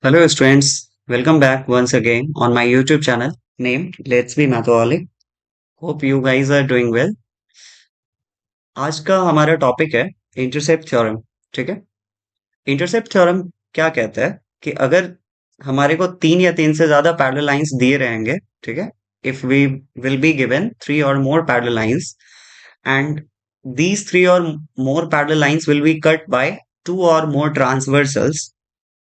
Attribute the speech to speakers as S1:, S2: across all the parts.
S1: Hello students, welcome back once again on my YouTube channel named Let's Be Mathaholic. Hope you guys are doing well. आज का हमारा topic है intercept theorem, ठीक है। Intercept theorem क्या कहता है कि अगर हमारे को तीन या तीन से ज्यादा पैरेलल लाइंस दिए रहेंगे, ठीक है, if we will be given three or more parallel lines and these three or more parallel lines will be cut by two or more transversals,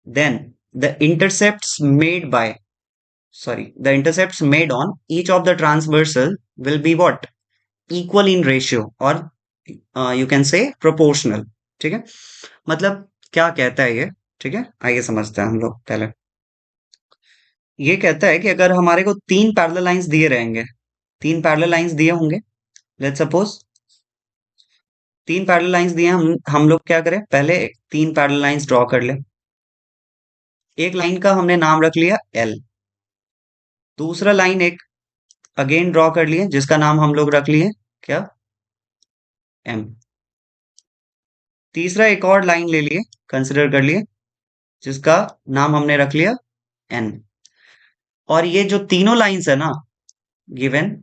S1: then the intercepts made by the intercepts made on each of the transversal will be what, equal in ratio, or you can say proportional, ठीक है। मतलब क्या कहता है ये, ठीक है, आइए समझते हैं हम लोग पहले। ये कहता है कि अगर हमारे को तीन पैरेलल लाइंस दिए रहेंगे, तीन पैरेलल लाइंस दिए होंगे, लेट्स सपोज तीन पैरेलल लाइंस दिए, हम लोग क्या करें, पहले तीन पैरेलल लाइंस ड्रॉ कर ले। एक लाइन का हमने नाम रख लिया एल, दूसरा लाइन एक अगेन ड्रॉ कर लिए जिसका नाम हम लोग रख लिए क्या, एम। तीसरा एक और लाइन ले लिए, कंसिडर कर लिए, जिसका नाम हमने रख लिया एन। और ये जो तीनों लाइंस है ना, given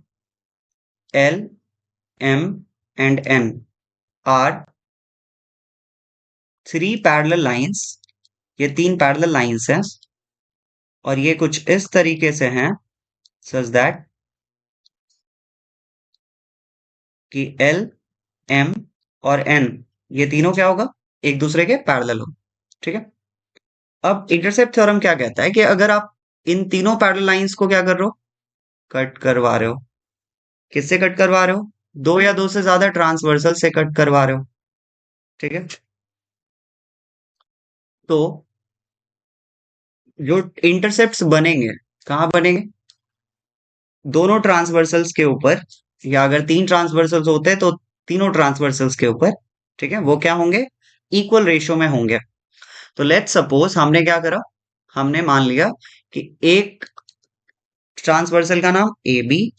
S1: L, M and N are three parallel lines, ये तीन पैरेलल लाइंस हैं और ये कुछ इस तरीके से हैं सच दैट कि एल, एम और एन ये तीनों क्या होगा, एक दूसरे के पैरेलल हो, ठीक है। अब इंटरसेप्ट थ्योरम क्या कहता है कि अगर आप इन तीनों पैरेलल लाइंस को क्या कर रहे हो, कट करवा रहे हो, किससे कट करवा रहे हो, दो या दो से ज्यादा ट्रांसवर्सल से कट करवा रहे हो, ठीक है। तो जो इंटरसेप्ट्स बनेंगे, कहाँ बनेंगे, दोनों ट्रांसवर्सल्स के ऊपर, या अगर तीन ट्रांसवर्सल्स होते हैं तो तीनों ट्रांसवर्सल्स के ऊपर, ठीक है, वो क्या होंगे, इक्वल रेशियो में होंगे। तो लेट्स सपोज हमने क्या करा, हमने मान लिया कि एक ट्रांसवर्सल का नाम ए बी,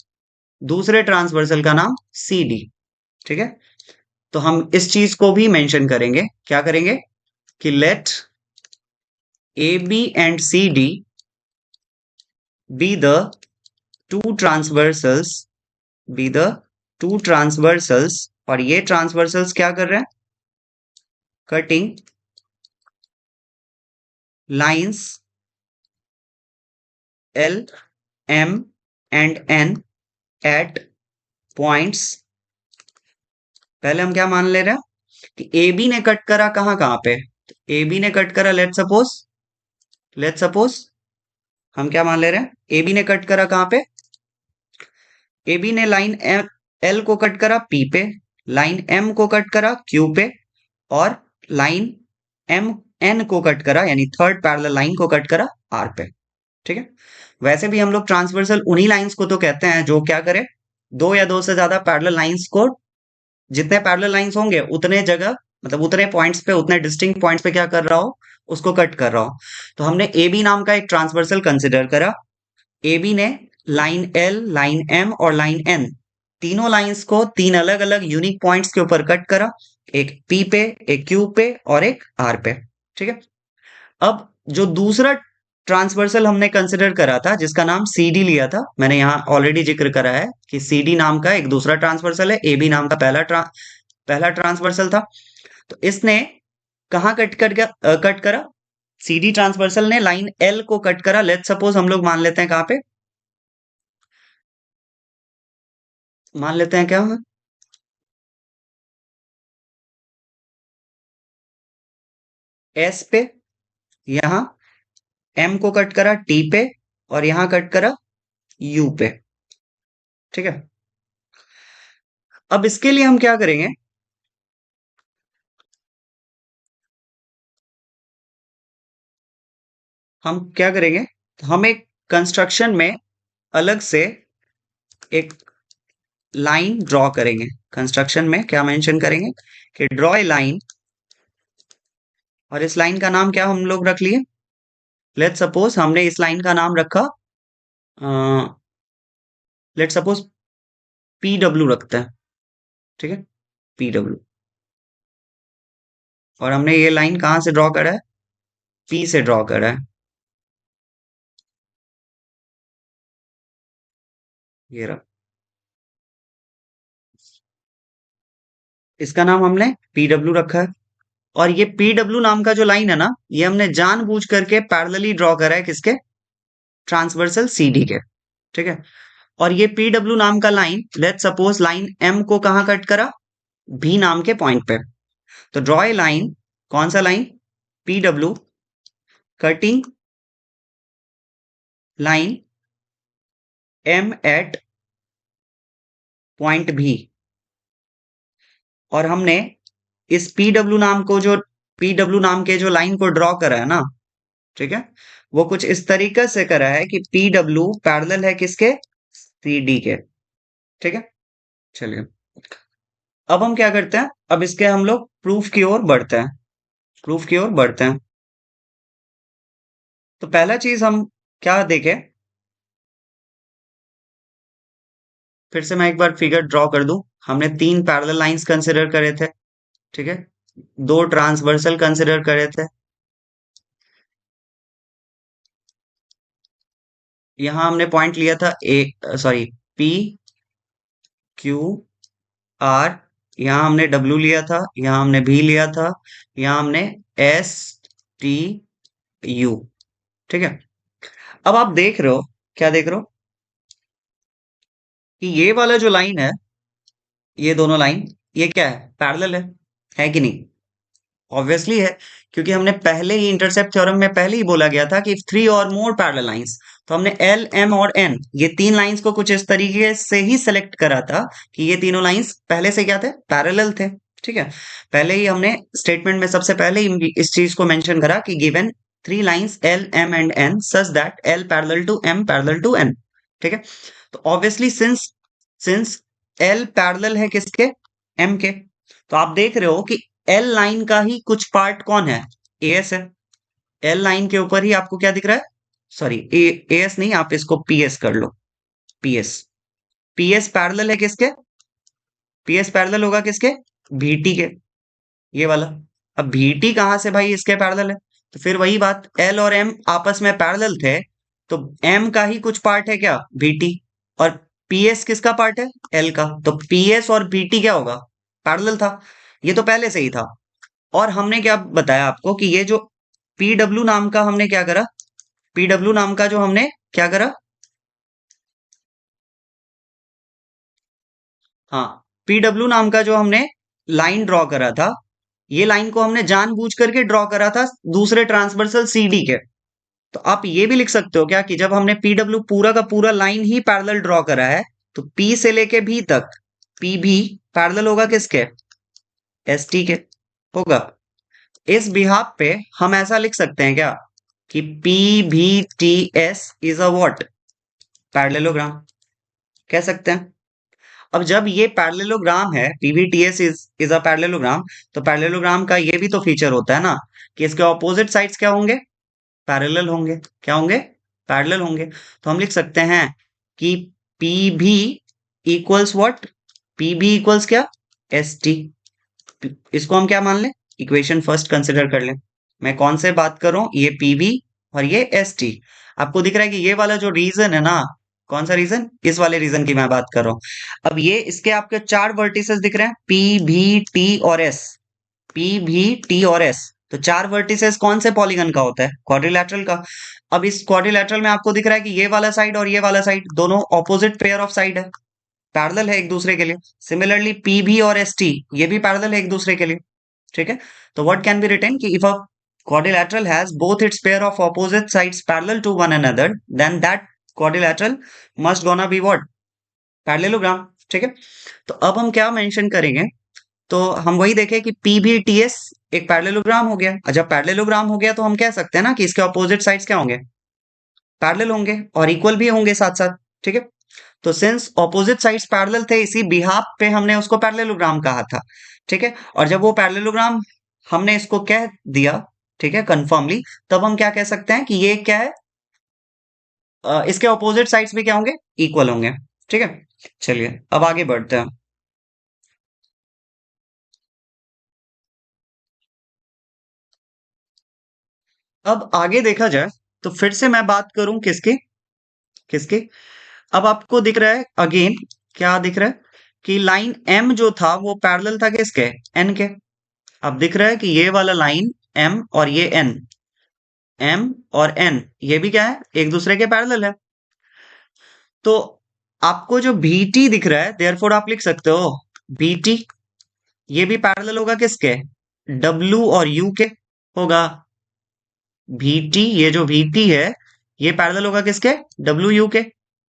S1: दूसरे ट्रांसवर्सल का नाम सी डी, ठीक है। तो हम इस चीज को भी मेंशन करेंगे, क्या करेंगे कि let A B and C D be the two transversals, be the two transversals, और ये ट्रांसवर्सल्स क्या कर रहे हैं, cutting lines L, M and N at points. पहले हम क्या मान ले रहे हैं कि ए बी ने कट करा कहाँ कहाँ पे, ए बी ने कट करा, लेट सपोज हम क्या मान ले रहे हैं, ए बी ने कट करा कहाँ पे, ए बी ने लाइन एल को कट करा पी पे, लाइन एम को कट करा क्यू पे, और लाइन एम एन को कट करा, यानी थर्ड पैरेलल लाइन को कट करा आर पे, ठीक है। वैसे भी हम लोग ट्रांसवर्सल उन्हीं लाइंस को तो कहते हैं जो क्या करे, दो या दो से ज्यादा पैरेलल लाइंस को, जितने पैरेलल लाइंस होंगे उतने जगह, मतलब उतने पॉइंट्स पे, उतने डिस्टिंक्ट पॉइंट्स पे क्या कर रहा हो, उसको कट कर रहा हो। तो हमने ए बी नाम का एक ट्रांसवर्सल कंसिडर करा, ए बी ने लाइन एल, लाइन एम और लाइन एन, तीनों लाइंस को तीन अलग अलग यूनिक पॉइंट्स के ऊपर कट करा, एक पी पे, एक क्यू पे और एक आर पे, ठीक है। अब जो दूसरा ट्रांसवर्सल हमने कंसिडर करा था जिसका नाम सी डी लिया था, मैंने यहां ऑलरेडी जिक्र करा है कि सी डी नाम का एक दूसरा ट्रांसवर्सल है, ए बी नाम का पहला ट्रांसवर्सल था। तो इसने कहाँ कट करा, सी डी ट्रांसवर्सल ने लाइन एल को कट करा, लेट सपोज हम लोग मान लेते हैं कहाँ पे, मान लेते हैं क्या, एस पे, यहां एम को कट करा टी पे, और यहां कट करा यू पे, ठीक है। अब इसके लिए हम क्या करेंगे, हम क्या करेंगे, हम एक कंस्ट्रक्शन में अलग से एक लाइन ड्रॉ करेंगे। कंस्ट्रक्शन में क्या मेंशन करेंगे कि ड्रॉ ए लाइन, और इस लाइन का नाम क्या हम लोग रख लिए, लेट सपोज हमने इस लाइन का नाम रखा, लेट सपोज पी डब्ल्यू रखते हैं, ठीक है, पी डब्ल्यू। और हमने ये लाइन कहाँ से ड्रॉ करा है? पी से ड्रॉ करा है। ये रहा। इसका नाम हमने पी डब्ल्यू रखा है। और ये पी डब्ल्यू नाम का जो लाइन है ना, ये हमने जानबूझ करके पैरेलली ड्रॉ करा है किसके? ट्रांसवर्सल सीडी के। ठीक है। और ये पी डब्ल्यू नाम का line, let suppose line M को कहाँ कट करा? बी नाम के पॉइंट पे। तो ड्रॉ ए लाइन, कौन सा line? P W cutting line M at point B. और हमने इस पी डब्ल्यू नाम को जो पी डब्ल्यू नाम के जो लाइन को ड्रॉ करा है ना, ठीक है, वो कुछ इस तरीके से करा है कि पी डब्ल्यू पैरेलल है किसके? सी डी के। ठीक है। चलिए, अब हम क्या करते हैं? अब इसके हम लोग प्रूफ की ओर बढ़ते हैं। प्रूफ की ओर बढ़ते हैं। तो पहला चीज हम क्या देखें? फिर से मैं एक बार फिगर ड्रॉ कर दूं। हमने तीन पैरेलल लाइंस कंसिडर करे थे। ठीक है। दो ट्रांसवर्सल कंसिडर करे थे। यहां हमने पॉइंट लिया था ए, सॉरी, पी क्यू आर। यहां हमने डब्ल्यू लिया था, यहां हमने भी लिया था, यहां हमने एस टी यू। ठीक है। अब आप देख रहे हो, क्या देख रहे हो? कि ये वाला जो लाइन है, ये दोनों लाइन, ये क्या है? पैरेलल है कि नहीं? ऑब्वियसली है, क्योंकि हमने पहले ही इंटरसेप्ट थ्योरम में पहले ही बोला गया था कि three or more parallel lines. तो हमने एल एम और एन, ये तीन लाइंस को कुछ इस तरीके से ही सेलेक्ट करा था कि ये तीनों लाइंस पहले से क्या थे? पैरेलल थे। ठीक है। पहले ही हमने स्टेटमेंट में सबसे पहले ही इस चीज को मेंशन करा कि given three lines L M and N such that L parallel to M parallel to N. ठीक है। तो obviously since since L parallel है किसके? एम के। तो आप देख रहे हो कि एल लाइन का ही कुछ पार्ट कौन है? एएस है। एल लाइन के ऊपर ही आपको क्या दिख रहा है? सॉरी, एएस नहीं, आप इसको पीएस कर लो। पीएस। पीएस पैरेलल है किसके? पीएस पैरेलल होगा किसके? बीटी के। ये वाला। अब बीटी कहां से भाई इसके पैरेलल है? तो फिर वही बात, एल और एम आपस में पैरेलल थे, तो एम का ही कुछ पार्ट है क्या? बीटी। और पीएस किसका पार्ट है? एल का। तो पीएस और बीटी क्या होगा? पैरेलल था। ये तो पहले से ही था। और हमने क्या बताया आपको कि ये जो पीडब्ल्यू नाम का हमने क्या करा? पीडब्ल्यू नाम का जो हमने क्या करा? हाँ, पीडब्ल्यू नाम का जो हमने लाइन ड्रॉ करा था, ये लाइन को हमने जानबूझ करके ड्रॉ करा था दूसरे ट्रांसवर्सल सीडी के। तो आप ये भी लिख सकते हो क्या कि जब हमने पीडब्ल्यू पूरा का पूरा लाइन ही पैरेलल ड्रॉ करा है, तो पी से लेके भी तक पी भी पैरेलल होगा किसके? एस टी के। होगा। इस बिहाफ पे हम ऐसा लिख सकते हैं क्या कि पी भी T S is a what? Parallelogram. कह सकते हैं। अब जब ये पैरेललोग्राम है, पीवीटीएस इज अ पैरेललोग्राम, तो पैरेललोग्राम का ये भी तो फीचर होता है ना कि इसके ऑपोजिट साइड्स क्या होंगे? पैरेलल होंगे। क्या होंगे? पैरेलल होंगे। तो हम लिख सकते हैं कि पी भी इक्वल्स व्हाट? पी भी इक्वल्स क्या? S T. इसको हम क्या मान लें? इक्वेशन फर्स्ट कंसिडर कर लें। मैं कौन से बात कर रहा हूं? ये पीवी और ये एस टी। आपको दिख रहा है कि ये वाला जो रीजन है ना, कौन सा रीजन? इस वाले रीजन की मैं बात कर रहा हूं। अब ये इसके आपके चार वर्टिसेस दिख रहे हैं, पी भी टी और एस। पी भी टी और एस। तो चार वर्टिसेस कौन से पॉलीगन का होता है? क्वाड्रिलैटरल का। अब इस क्वाड्रिलैटरल में आपको दिख रहा है कि ये वाला साइड और ये वाला साइड दोनों ऑपोजिट पेयर ऑफ साइड है, पैरेलल है एक दूसरे के लिए। सिमिलरली पीबी और एसटी, ये भी पैरेलल है एक दूसरे के लिए। ठीक है। तो व्हाट कैन बी रिटन कि if a quadrilateral has both its pair of opposite sides parallel to one another, then that quadrilateral must gonna be what? Parallelogram। ठीक है। तो अब हम क्या मेंशन करेंगे? तो हम वही देखें कि पीबीटीएस एक पैरेललोग्राम हो गया। और जब पैरेललोग्राम हो गया तो हम कह सकते हैं ना कि इसके ऑपोजिट साइड्स क्या होंगे? पैरेलल होंगे और इक्वल भी होंगे साथ साथ। ठीक है। तो सिंस ऑपोजिट साइड्स पैरेलल थे, इसी बिहाफ पे हमने उसको पैरेललोग्राम कहा था। ठीक है। और जब वो पैरेललोग्राम हमने इसको कह दिया, ठीक है, कंफर्मली, तब हम क्या कह सकते हैं कि ये क्या है? इसके ऑपोजिट साइड्स भी क्या होंगे? इक्वल होंगे। ठीक है। चलिए, अब आगे बढ़ते हैं। अब आगे देखा जाए तो फिर से मैं बात करूं किसकी, किसकी। अब आपको दिख रहा है अगेन, क्या दिख रहा है कि लाइन एम जो था वो पैरेलल था किसके, एन के। अब दिख रहा है कि ये वाला लाइन एम और ये एन, एम और एन ये भी क्या है, एक दूसरे के पैरेलल है। तो आपको जो बी टी दिख रहा है, देयरफॉर आप लिख सकते हो बी टी ये भी पैरेलल होगा किसके, डब्ल्यू और यू के होगा। VT ये जो VT है ये पैरेलल होगा किसके, डब्ल्यू यू के।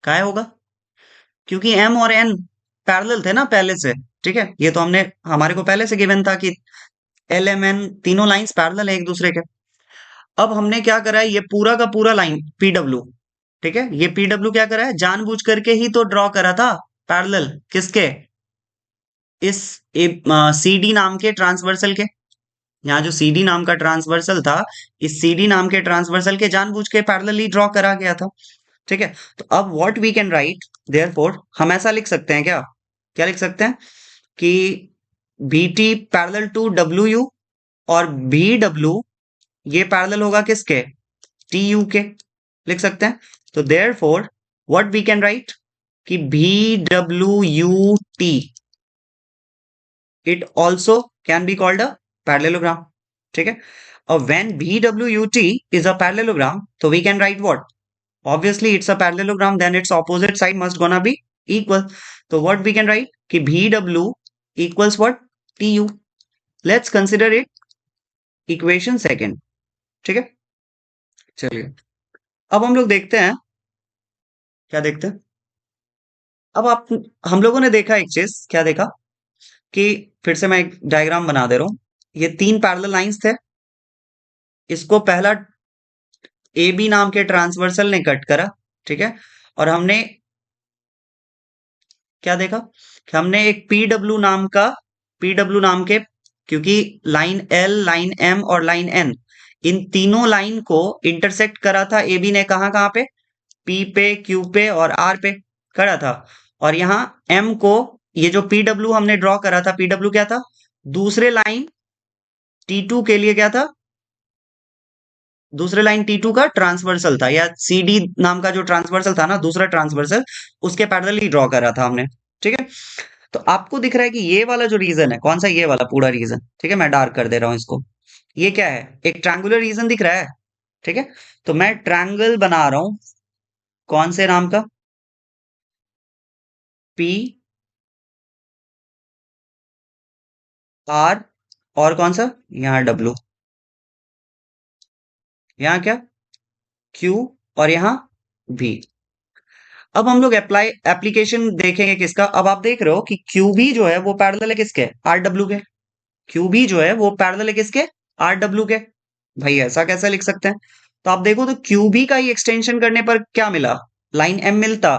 S1: काय होगा, क्योंकि M और N पैरेलल थे ना पहले से। ठीक है, ये तो हमने, हमारे को पहले से गिवन था कि एल एम एन तीनों लाइंस पैरेलल है एक दूसरे के। अब हमने क्या करा है, ये पूरा का पूरा लाइन PW, ठीक है, ये PW क्या करा है, जानबूझ करके ही तो ड्रॉ करा था पैरेलल किसके, इस CD नाम के ट्रांसवर्सल के। यहाँ जो CD नाम का ट्रांसवर्सल था, इस CD नाम के ट्रांसवर्सल के जानबूझ के पैरेलली ड्रॉ करा गया था। ठीक है, तो अब what we can write, therefore हम ऐसा लिख सकते हैं क्या, क्या लिख सकते हैं कि B T parallel to W U, और बी डब्ल्यू ये पैरेलल होगा किसके, टी यू के, लिख सकते हैं। तो therefore what we can write कि B W U T it also can be called a parallelogram. ठीक है, और when BWUT is a parallelogram, so we can write what? Obviously, it's a parallelogram, then its opposite side must gonna be equal. So what we can write? कि BW equals what? TU. Let's consider it equation second. ठीक है, चलिए अब हम लोग देखते हैं, क्या देखते हैं। अब आप, हम लोगों ने देखा एक चीज, क्या देखा कि फिर से मैं एक डायग्राम बना दे रहा हूं। ये तीन पैरेलल लाइंस थे, इसको पहला ए बी नाम के ट्रांसवर्सल ने कट करा। ठीक है, और हमने क्या देखा कि हमने एक पीडब्ल्यू नाम का, पीडब्ल्यू नाम के, क्योंकि लाइन एल, लाइन एम और लाइन एन, इन तीनों लाइन को इंटरसेक्ट करा था ए बी ने, कहाँ कहाँ पे, पी पे, क्यू पे और आर पे करा था। और यहाँ एम को, ये जो पीडब्ल्यू हमने ड्रॉ करा था, पीडब्ल्यू क्या था, दूसरे लाइन T2 के लिए क्या था, दूसरे लाइन T2 का ट्रांसवर्सल था, या CD नाम का जो ट्रांसवर्सल था ना, दूसरा ट्रांसवर्सल, उसके पैरेलल ही ड्रॉ करा था हमने। ठीक है, तो आपको दिख रहा है कि ये वाला जो रीजन है, कौन सा, ये वाला पूरा रीजन, ठीक है, मैं डार्क कर दे रहा हूं इसको। ये क्या है, एक ट्रायंगुलर रीजन दिख रहा है। ठीक है, तो मैं ट्रायंगल बना रहा हूं, कौन से नाम का, पी आर, और कौन सा, यहाँ डब्ल्यू, यहाँ क्या, क्यू, और यहाँ भी। अब हम लोग अप्लाई एप्लीकेशन देखेंगे किसका। अब आप देख रहे हो कि क्यू बी जो है वो पैरेलल है किसके, आर डब्ल्यू के। क्यू बी जो है वो पैरेलल है किसके, आर डब्ल्यू के। भाई ऐसा कैसे लिख सकते हैं, तो आप देखो तो क्यू बी का ही एक्सटेंशन करने पर क्या मिला, लाइन एम मिलता,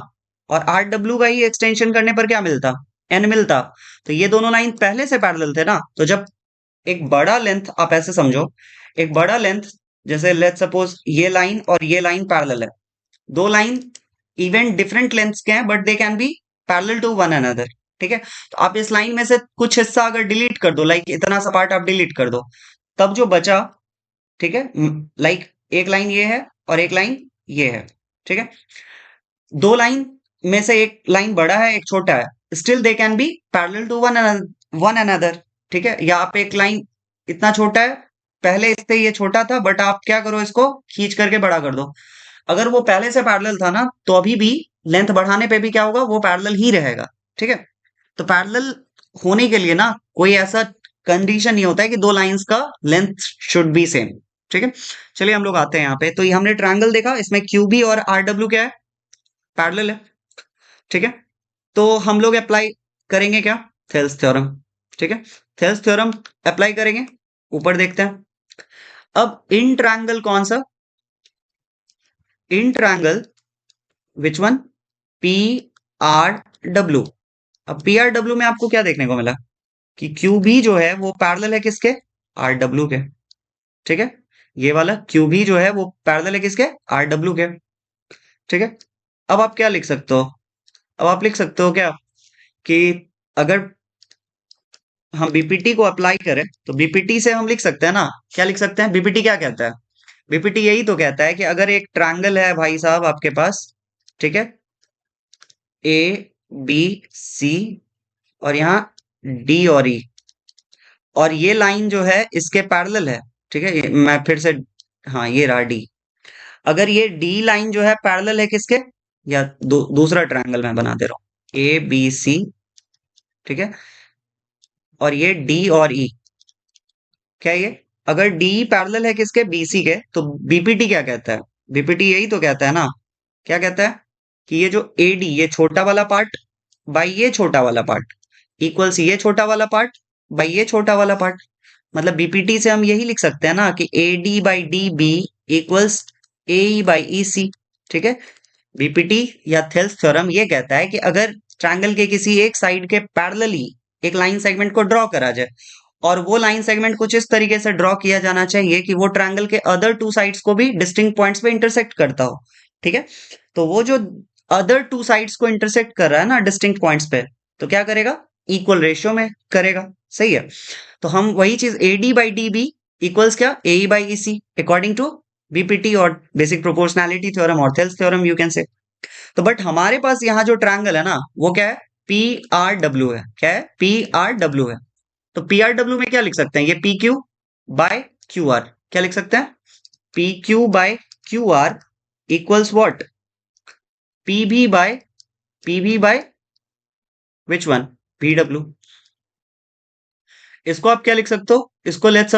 S1: और आर डब्ल्यू का ही एक्सटेंशन करने पर क्या मिलता, एन मिलता। तो ये दोनों लाइन पहले से पैरेलल थे ना। तो जब एक बड़ा लेंथ, आप ऐसे समझो, एक बड़ा लेंथ, जैसे लेट्स सपोज ये लाइन और ये लाइन पैरेलल है, दो लाइन इवन डिफरेंट लेंथ्स के हैं but they can be parallel to one another. ठीक है, तो आप इस लाइन में से कुछ हिस्सा अगर डिलीट कर दो, लाइक इतना सा पार्ट आप डिलीट कर दो, तब जो बचा, ठीक है, लाइक एक लाइन ये है और एक लाइन ये है। ठीक है, दो लाइन में से एक लाइन बड़ा है एक छोटा है, still they can be parallel to one another. ठीक है, या आप एक लाइन, इतना छोटा है, पहले इससे ये छोटा था, बट आप क्या करो, इसको खींच करके बड़ा कर दो। अगर वो पहले से पैरेलल था ना, तो अभी भी लेंथ बढ़ाने पे भी क्या होगा, वो पैरेलल ही रहेगा। ठीक है, तो पैरेलल होने के लिए ना कोई ऐसा कंडीशन नहीं होता है कि दो लाइंस का लेंथ शुड बी सेम। ठीक है, चलिए हम लोग आते हैं यहाँ पे। तो ये हमने ट्रायंगल देखा, इसमें क्यूबी और आर डब्ल्यू क्या है, पैरेलल है। ठीक है, तो हम लोग अप्लाई करेंगे क्या, थेल्स थ्योरम। ठीक है, थेल्स थ्योरम अप्लाई करेंगे, ऊपर देखते हैं। अब इन ट्रायंगल कौन सा, in triangle which one, P R W. अब पी आर डब्ल्यू में आपको क्या देखने को मिला कि क्यू बी जो है वो पैरेलल है किसके, आर डब्ल्यू के। ठीक है, ये वाला क्यू बी जो है वो पैरेलल है किसके, आर डब्ल्यू के। ठीक है, अब आप क्या लिख सकते हो, अब आप लिख सकते हो क्या कि अगर हम बीपीटी को अप्लाई करें, तो बीपीटी से हम लिख सकते हैं ना, क्या लिख सकते हैं, बीपीटी क्या कहता है, बीपीटी यही तो कहता है कि अगर एक ट्रायंगल है भाई साहब आपके पास, ठीक है, ए बी सी और यहाँ डी और ई, और ये लाइन जो है इसके पैरेलल है, ठीक है, मैं फिर से, हाँ ये रहा डी। अगर ये डी लाइन जो है पैरेलल है किसके, या दूसरा ट्रायंगल मैं बना दे रहा हूँ, ए बी सी, ठीक है, और ये डी और ई, क्या ये, अगर डी पैरेलल है किसके, बीसी के, तो बीपीटी क्या कहता है, बीपीटी यही तो कहता है ना, क्या कहता है कि ये जो एडी, ये छोटा वाला पार्ट बाई ये छोटा वाला पार्ट इक्वल्स ये छोटा वाला पार्ट बाई ये छोटा वाला पार्ट। मतलब बीपीटी से हम यही लिख सकते हैं ना कि A D by D B equals A E by E C, ठीक है। बीपीटी या थेल्स थ्योरम ये कहता है कि अगर ट्रायंगल के किसी एक साइड के पैरेलली एक लाइन सेगमेंट को ड्रॉ करा जाए, और वो लाइन सेगमेंट कुछ इस तरीके से ड्रॉ किया जाना चाहिए कि वो ट्रायंगल के अदर टू साइड्स को भी डिस्टिंक्ट पॉइंट्स पे इंटरसेक्ट करता हो, ठीक है। तो वो जो अदर टू साइड्स को इंटरसेक्ट कर रहा है ना डिस्टिंक्ट पॉइंट्स पे, तो क्या करेगा, इक्वल रेशियो में करेगा, सही है। तो हम वही चीज A D by D B equals क्या, A E by E C, according to BPT और बेसिक प्रोपोर्शनैलिटी थ्योरम और Thales theorem you can say. तो बट हमारे पास यहाँ जो ट्रायंगल है ना वो क्या है, पी आर डब्ल्यू है, क्या है, पी आर डब्ल्यू है। तो पी आर डब्ल्यू में क्या लिख सकते हैं, ये P Q by Q R, क्या लिख सकते हैं, P Q by Q R equals what, P भी by which one, P W. इसको आप क्या लिख सकते हो, इसको लेट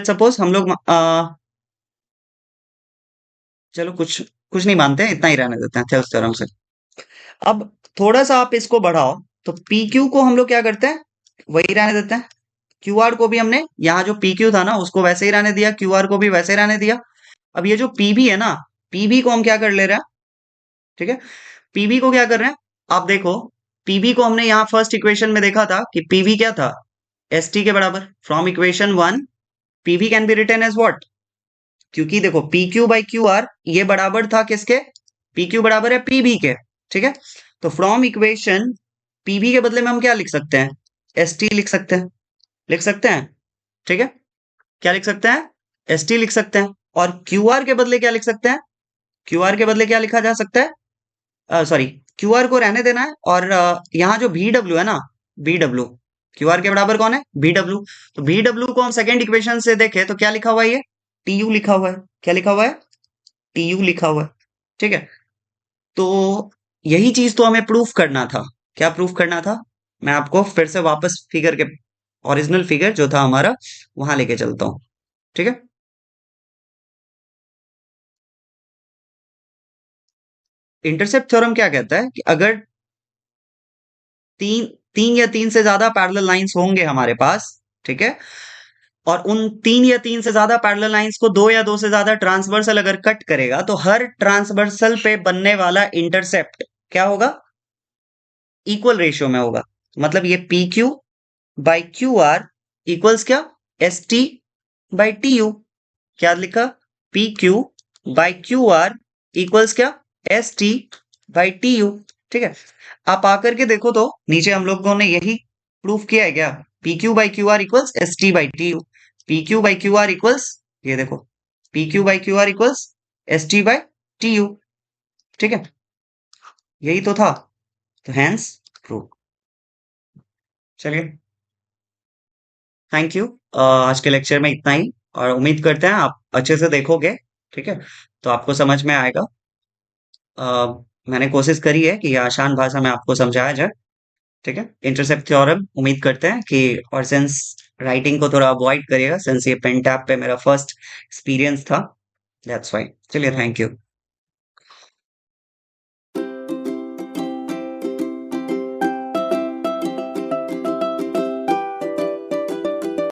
S1: सपोज हम लोग चलो कुछ कुछ नहीं मानते हैं, इतना ही रहने देते हैं थेल्स थ्योरम से। अब थोड़ा सा आप इसको बढ़ाओ, तो पी क्यू को हम लोग क्या करते हैं, वही रहने देते हैं। क्यू आर को भी हमने यहाँ जो पी क्यू था ना उसको वैसे ही रहने दिया, क्यू आर को भी वैसे ही रहने दिया। अब ये जो पीबी है ना, पीबी को हम क्या कर ले रहे हैं, ठीक है, पीबी को क्या कर रहे हैं, आप देखो, पीबी को हमने यहाँ फर्स्ट इक्वेशन में देखा था कि पीबी क्या था, एस टी के बराबर। From equation one PB can be written as what, क्योंकि देखो P Q by Q R ये बराबर था किसके, पी क्यू बराबर है पीबी के, ठीक है। तो फ्रॉम इक्वेशन पीबी के बदले में हम क्या लिख सकते हैं, एस टी लिख सकते हैं, लिख सकते हैं, ठीक है। क्या लिख सकते हैं, एस टी लिख सकते हैं। और क्यू आर के बदले क्या लिख सकते हैं, क्यू आर के बदले क्या लिखा जा सकता है, सॉरी, क्यू आर को रहने देना है, और यहाँ जो भी डब्ल्यू है ना, बी डब्ल्यू, क्यू आर के बराबर कौन है, बी डब्ल्यू। तो बी डब्ल्यू को हम सेकेंड इक्वेशन से देखें तो क्या लिखा हुआ है, ये टी यू लिखा हुआ है, क्या लिखा हुआ है, टी यू लिखा हुआ है, ठीक है। तो यही चीज तो हमें प्रूफ करना था, क्या प्रूफ करना था, मैं आपको फिर से वापस फिगर के ओरिजिनल फिगर जो था हमारा वहां लेके चलता हूं, ठीक है। इंटरसेप्ट थ्योरम क्या कहता है कि अगर तीन तीन या तीन से ज्यादा पैरेलल लाइंस होंगे हमारे पास, ठीक है, और उन तीन या तीन से ज्यादा पैरेलल लाइंस को दो या दो से ज्यादा ट्रांसवर्सल अगर कट करेगा, तो हर ट्रांसवर्सल पे बनने वाला इंटरसेप्ट क्या होगा, इक्वल रेशियो में होगा। मतलब ये P Q by Q R equals क्या, S T by T U. क्या लिखा, P Q by Q R equals क्या, S T by T U, ठीक है। आप आकर के देखो तो नीचे हम लोगों ने यही प्रूफ किया है क्या, P Q by Q R equals S T by T you, P Q by Q R equals, ये देखो, P Q by Q R equals S T by T U, ठीक है, यही तो था। तो हैंस प्रूफ। चलिए, थैंक यू। आज के लेक्चर में इतना ही, और उम्मीद करते हैं आप अच्छे से देखोगे, ठीक है, तो आपको समझ में आएगा। अ, मैंने कोशिश करी है कि आसान भाषा में आपको समझाया जाए, ठीक है। इंटरसेप्ट थ्योरम उम्मीद करते हैं कि, और सेंस राइटिंग को थोड़ा अवॉइड करिएगा, सेंस ये पेन टैप पे मेरा फर्स्ट एक्सपीरियंस था, दैट्स वाई। चलिए, थैंक यू।